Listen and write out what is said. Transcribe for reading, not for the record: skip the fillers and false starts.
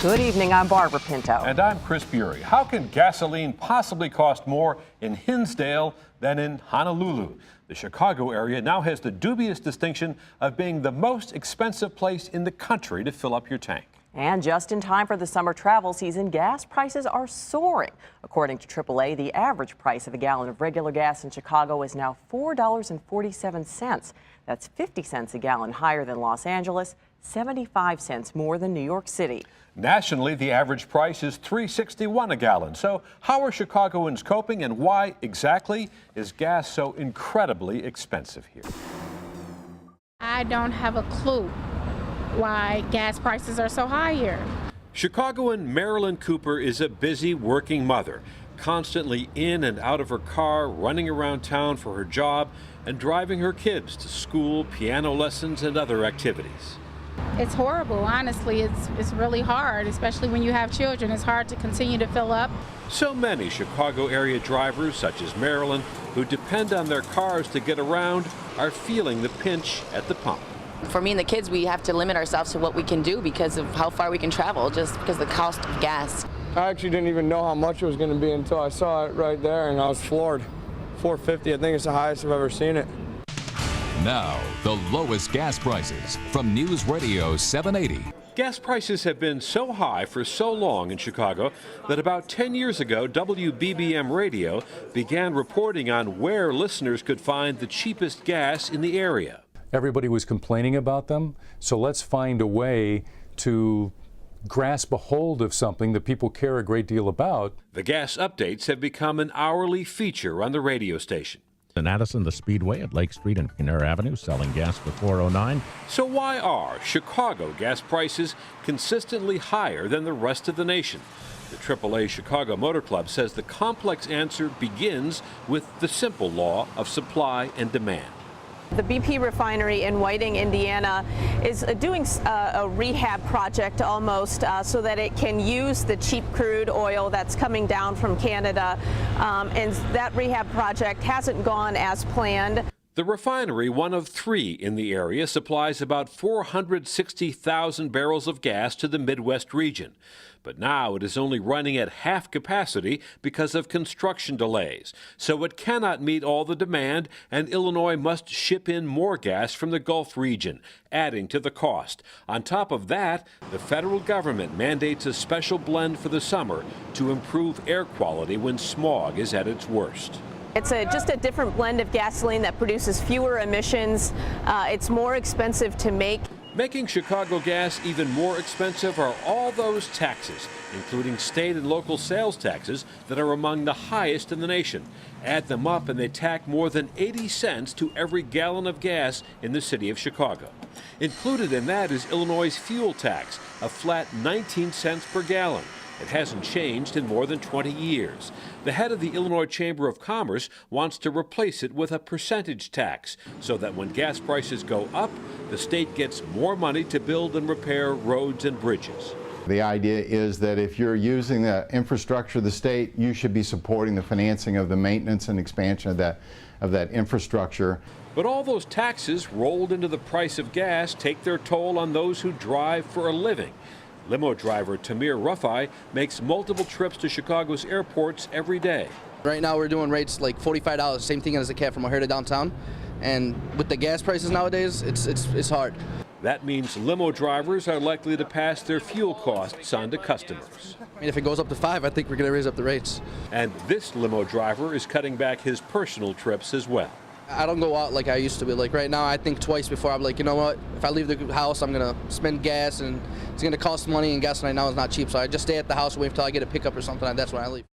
Good evening, I'm Barbara Pinto. And I'm Chris Bury. How can gasoline possibly cost more in Hinsdale than in Honolulu? The Chicago area now has the dubious distinction of being the most expensive place in the country to fill up your tank. And just in time for the summer travel season, gas prices are soaring. According to AAA, the average price of a gallon of regular gas in Chicago is now $4.47. That's 50 cents a gallon higher than Los Angeles, 75 cents more than New York City. Nationally, the average price is $3.61 a gallon. So how are Chicagoans coping, and why exactly is gas so incredibly expensive here? I don't have a clue why gas prices are so high here. Chicagoan Marilyn Cooper is a busy working mother, constantly in and out of her car, running around town for her job, and driving her kids to school, piano lessons, and other activities. It's horrible, honestly. It's really hard, especially when you have children. It's hard to continue to fill up. So many Chicago area drivers, such as Marilyn, who depend on their cars to get around, are feeling the pinch at the pump. For me and the kids, we have to limit ourselves to what we can do because of how far we can travel, just because of the cost of gas. I actually didn't even know how much it was going to be until I saw it right there, and I was floored. $4.50, I think it's the highest I've ever seen it. Now, the lowest gas prices from News Radio 780. Gas prices have been so high for so long in Chicago that about 10 years ago, WBBM Radio began reporting on where listeners could find the cheapest gas in the area. Everybody was complaining about them, so let's find a way to grasp a hold of something that people care a great deal about. The gas updates have become an hourly feature on the radio station. In Addison, the Speedway at Lake Street and Canara Avenue, selling gas for $4.09. So why are Chicago gas prices consistently higher than the rest of the nation? The AAA Chicago Motor Club says the complex answer begins with the simple law of supply and demand. The BP refinery in Whiting, Indiana is doing a rehab project almost so that it can use the cheap crude oil that's coming down from Canada. And that rehab project hasn't gone as planned. The refinery, one of 3 in the area, supplies about 460,000 barrels of gas to the Midwest region. But now it is only running at half capacity because of construction delays. So it cannot meet all the demand, and Illinois must ship in more gas from the Gulf region, adding to the cost. On top of that, the federal government mandates a special blend for the summer to improve air quality when smog is at its worst. It's just a different blend of gasoline that produces fewer emissions. It's more expensive to make. Making Chicago gas even more expensive are all those taxes, including state and local sales taxes that are among the highest in the nation. Add them up and they tack more than 80 cents to every gallon of gas in the city of Chicago. Included in that is Illinois' fuel tax, a flat 19 cents per gallon. It hasn't changed in more than 20 years. The head of the Illinois Chamber of Commerce wants to replace it with a percentage tax so that when gas prices go up, the state gets more money to build and repair roads and bridges. The idea is that if you're using the infrastructure of the state, you should be supporting the financing of the maintenance and expansion of that infrastructure. But all those taxes rolled into the price of gas take their toll on those who drive for a living. Limo driver Tamir Rafai makes multiple trips to Chicago's airports every day. Right now we're doing rates like $45, same thing as a cab from O'Hare to downtown. And with the gas prices nowadays, it's hard. That means limo drivers are likely to pass their fuel costs on to customers. I mean, if it goes up to $5, I think we're going to raise up the rates. And this limo driver is cutting back his personal trips as well. I don't go out like I used to be. Like right now, I think twice before I'm like, you know what? If I leave the house, I'm gonna spend gas, and it's gonna cost money, and gas right now is not cheap. So I just stay at the house, wait until I get a pickup or something, and that's when I leave.